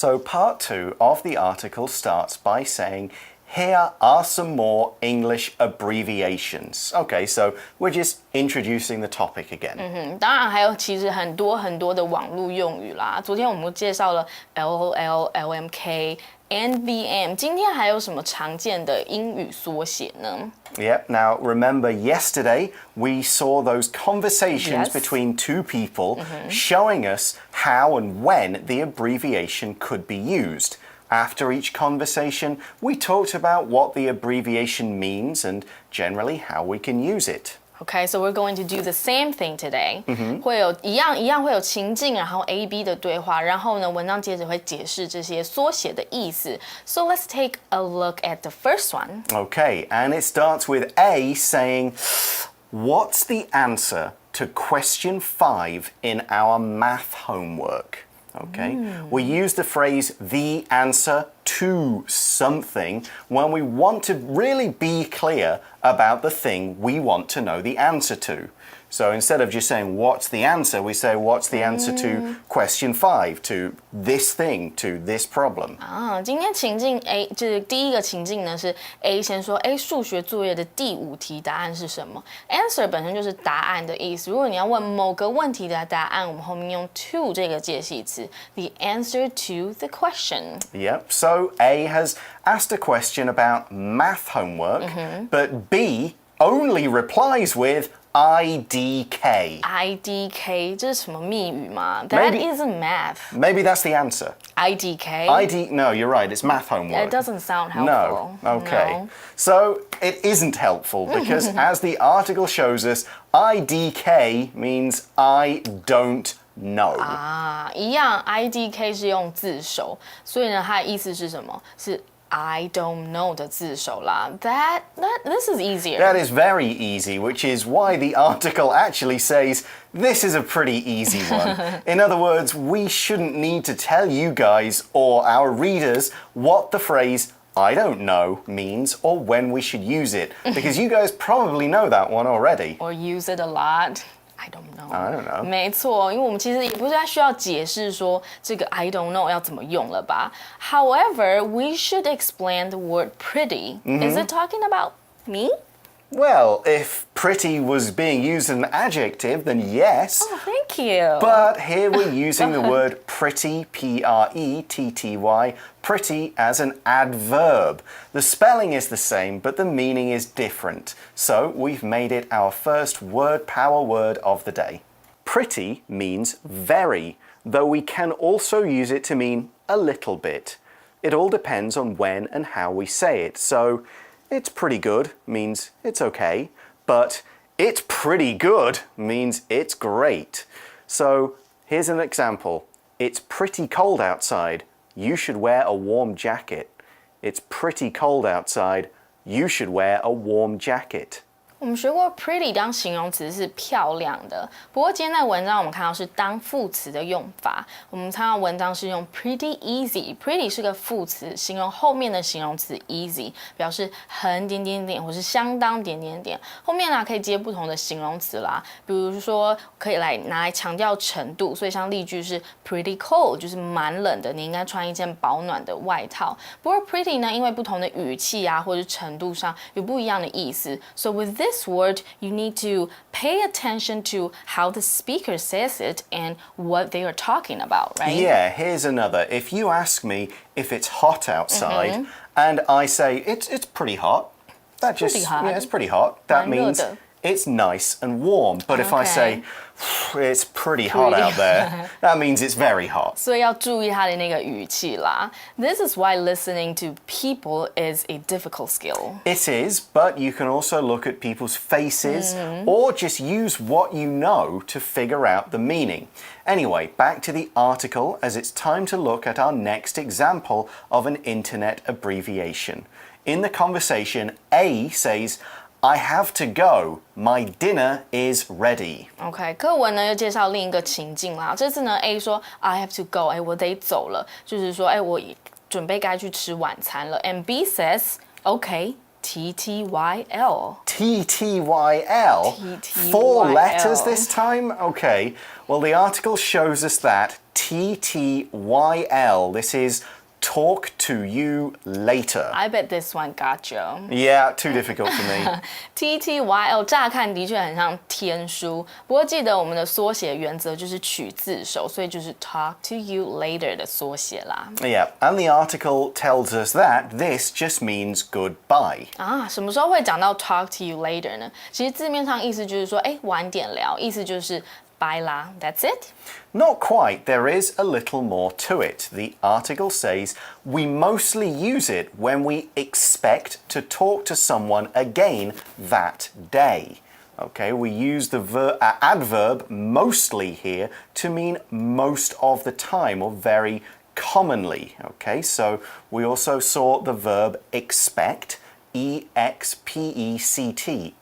So part 2 of the article starts by saying, here are some more English abbreviations. Okay, so we're just introducing the topic again. 当然还有其实很多的网络用语啦。昨天我们介绍了 LOL、LMK、NVM， 今天还有什么常见的英语缩写呢？ Yep, now remember yesterday we saw those conversations between two people showing us how and when the abbreviation could be used. After each conversation, we talked about what the abbreviation means and generally how we can use it. Okay, so we're going to do the same thing today. 会有一样会有情境，然后 A、B 的对话，然后呢，文章接着会解释这些缩写的意思。So let's take a look at the first one. Okay, and it starts with A saying, what's the answer to question 5 in our math homework? Okay, we use the phrase the answer to something when we want to really be clear about the thing we want to know the answer to. So instead of just saying what's the answer, we say what's the answer to question 5, to this thing, to this problem. 今天情境 A 就是第一个情境呢是 A 先说数学作业的第5题答案是什么 ？Answer 本身就是答案的意思。如果你要问某个问题的答案，我们后面用 to 这个介系词 ，the answer to the question. Yep. So A has asked a question about math homework, but B only replies with IDK. IDK 这是什么密语吗 ？That isn't math. Maybe that's the answer. IDK. No, you're right. It's math homework. It doesn't sound helpful. No. Okay. No. So it isn't helpful because as the article shows us, IDK means I don't know. 一样 IDK 是用字首，所以呢，它的意思是什么？是 I don't know 的字首啦。This is easier. That is very easy, which is why the article actually says this is a pretty easy one. In other words, we shouldn't need to tell you guys or our readers what the phrase I don't know means or when we should use it, because you guys probably know that one already. Or use it a lot. I don't know. 没错，因为我们其实也不是需要解释说这个 I don't know 要怎么用了吧。However, we should explain the word pretty. Is it talking about me? Well, if pretty was being used as an adjective, then yes. Oh, thank you. But here we're using the word pretty, P-R-E-T-T-Y, pretty as an adverb. The spelling is the same, but the meaning is different. So we've made it our first word power word of the day. Pretty means very, though we can also use it to mean a little bit. It all depends on when and how we say it. So it's pretty good means it's okay, but it's pretty good means it's great. So here's an example. It's pretty cold outside. You should wear a warm jacket. It's pretty cold outside. You should wear a warm jacket. 我们学过 pretty 当形容词是漂亮的，不过今天在文章我们看到是当副词的用法。我们看到文章是用 pretty easy，pretty 是个副词，形容后面的形容词 easy， 表示很点点点或是相当点点点。后面呢可以接不同的形容词啦，比如说可以拿来强调程度，所以像例句是 pretty cold， 就是蛮冷的，你应该穿一件保暖的外套。不过 pretty 呢，因为不同的语气啊或者程度上有不一样的意思 ，so with this word, you need to pay attention to how the speaker says it and what they are talking about, right? Yeah, here's another. If you ask me if it's hot outside and I say it's pretty hot, that just pretty hot. Yeah, it's pretty hot. That means it's nice and warm. But if I say it's pretty hot out there, that means it's very hot. 所以要注意它的那个语气啦。This is why listening to people is a difficult skill. It is, but you can also look at people's faces or just use what you know to figure out the meaning. Anyway, back to the article as it's time to look at our next example of an internet abbreviation. In the conversation, A says, I have to go. My dinner is ready. OK， 课文呢又介绍另一个情境啦。这次呢 A 说 I have to go， 我得走了，就是说我准备该去吃晚餐了。And B says OK。TTYL. TTYL? 4 letters this time? Okay. Well, the article shows us that TTYL. This is talk to you later. I bet this one got you. Yeah, too difficult for me. TTYL 乍看的确很像天书，不过记得我们的缩写原则就是取自首，所以就是 talk to you later 的缩写啦。Yeah, and the article tells us that this just means goodbye. 啊，什么时候会讲到 talk to you later 呢？其实字面上意思就是说，晚点聊，意思就是拜啦 ，That's it. Not quite. There is a little more to it. The article says we mostly use it when we expect to talk to someone again that day. Okay, we use the adverb mostly here to mean most of the time or very commonly. Okay, so we also saw the verb expect, E-X-P-E-C-T,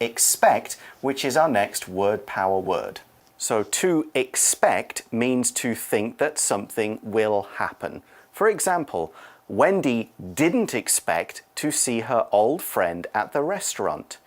expect, which is our next word power word. So to expect means to think that something will happen. For example, Wendy didn't expect to see her old friend at the restaurant.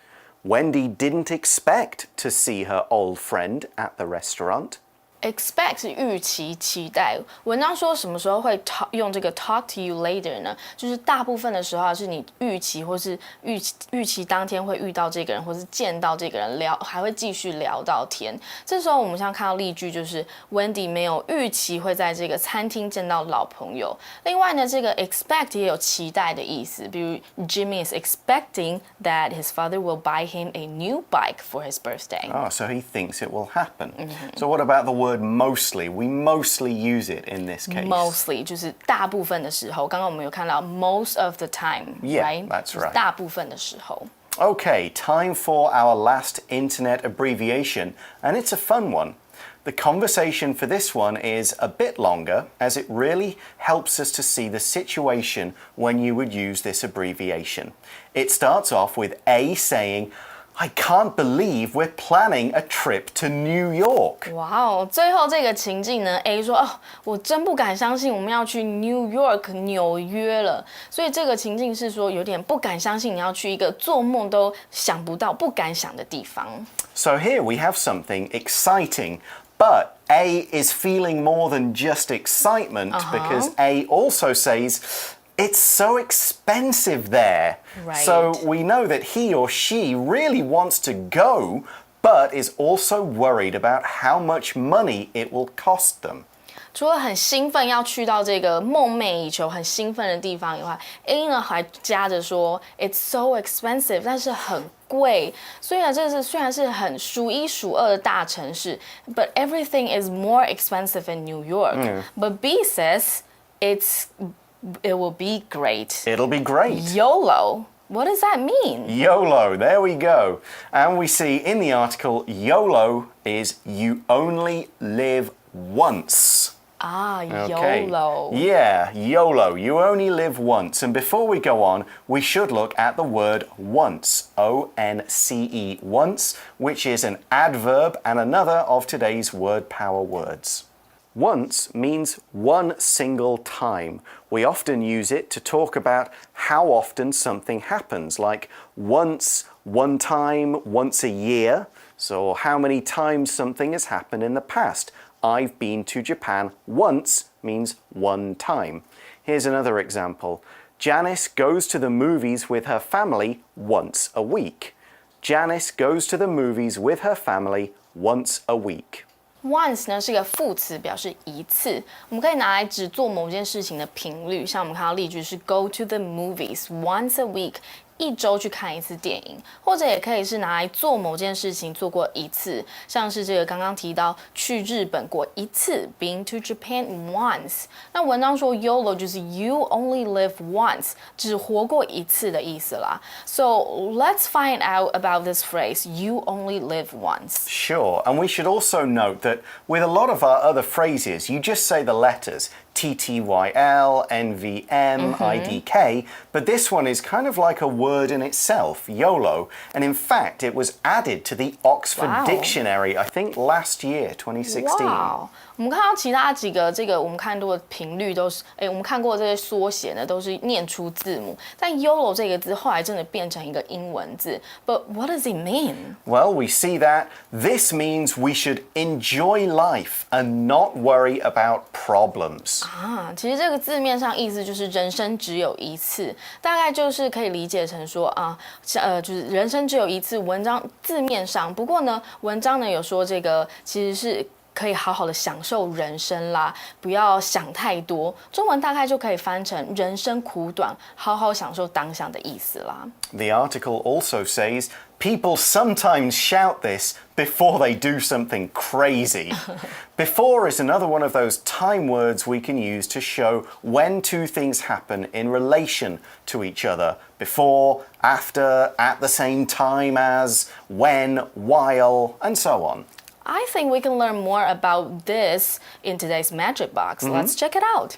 Wendy didn't expect to see her old friend at the restaurant. Expect 是预期、期待。文章说什么时候会用这个 talk to you later 呢？就是大部分的时候是你预期或是预期当天会遇到这个人，或是见到这个人聊，还会继续聊到天。这时候我们像看到例句就是 Wendy 没有预期会在这个餐厅见到老朋友。另外呢，这个 expect 也有期待的意思，比如 Jimmy is expecting that his father will buy him a new bike for his birthday. Oh, so he thinks it will happen. So what about the word mostly? We mostly use it in this case. Mostly 就是大部分的时候，刚刚我们有看到 most of the time, Yeah, right? that's right. 大部分的时候。Okay, time for our last internet abbreviation, and it's a fun one. The conversation for this one is a bit longer, as it really helps us to see the situation when you would use this abbreviation. It starts off with A saying, I can't believe we're planning a trip to New York. 哇哦，最后这个情境呢 ，A 说：“哦，我真不敢相信我们要去 New York 纽约了。”所以这个情境是说有点不敢相信你要去一个做梦都想不到、不敢想的地方。So here we have something exciting, but A is feeling more than just excitement because A also says, it's so expensive there. Right. So we know that he or she really wants to go, but is also worried about how much money it will cost them. 除了很兴奋要去到这个梦寐以求、很兴奋的地方以外 ，A 呢还加着说 "It's so expensive"， 但是很贵。所以呢，这是虽然是很数一数二的大城市 ，but everything is more expensive in New York. But B says it will be great. It'll be great. YOLO. What does that mean? YOLO, there we go. And we see in the article, YOLO is you only live once. Okay. YOLO. Yeah, YOLO. You only live once. And before we go on, we should look at the word once. O-N-C-E, once, which is an adverb and another of today's word power words. Once means one single time. We often use it to talk about how often something happens, like once, one time, once a year. So how many times something has happened in the past. I've been to Japan once means one time. Here's another example. Janice goes to the movies with her family once a week. Janice goes to the movies with her family once a week. Once 呢是个副词，表示一次，我们可以拿来指做某件事情的频率。像我们看到例句是 Go to the movies once a week， 一周去看一次电影，或者也可以是拿来做某件事情做过一次，像是这个刚刚提到去日本过一次 ，Been to Japan once。那文章说 YOLO 就是 You only live once， 只活过一次的意思啦。So let's find out about this phrase You only live once. Sure, and we should also note that with a lot of our other phrases, you just say the letters TTYL, NVM, IDK, but this one is kind of like a word in itself, YOLO, and in fact it was added to the Oxford Dictionary, I think last year, 2016. Wow. 我们看到其他几个我们看过的频率都是，我们看过这些缩写呢，都是念出字母。但 YOLO 这个字后来真的变成一个英文字。But what does it mean? Well, we see that this means we should enjoy life and not worry about problems. 其实这个字面上意思就是人生只有一次，大概就是可以理解成说就是人生只有一次。文章字面上，不过呢，文章呢有说这个其实是可以好好的享受人生啦，不要想太多。中文大概就可以翻成人生苦短，好好享受当下的意思啦。The article also says people sometimes shout this before they do something crazy. Before is another one of those time words we can use to show when two things happen in relation to each other. Before, after, at the same time as, when, while, and so on. I think we can learn more about this in today's Magic Box. Let's check it out.